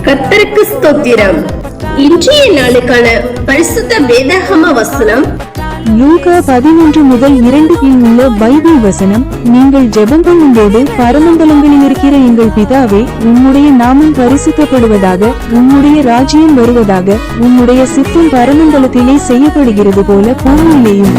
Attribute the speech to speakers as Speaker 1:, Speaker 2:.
Speaker 1: கர்த்தருக்கு ஸ்தோத்திரம். இன்றைய நாளுக்கான பரிசுத்த வேதாகம வசனம்
Speaker 2: லூகா 11 முதல் 2 உள்ள பைபிள் வசனம். நீங்கள் ஜெபம் பண்ணும்போது, பரமண்டலங்களில் இருக்கிற எங்கள் பிதாவே, உம்முடைய நாமம் பரிசுத்தப்படுவதாக, உம்முடைய ராஜ்யம் வருவதாக, உம்முடைய சித்தம் பரமண்டலத்திலே செய்யப்படுகிறது போல பூமியிலேயும்.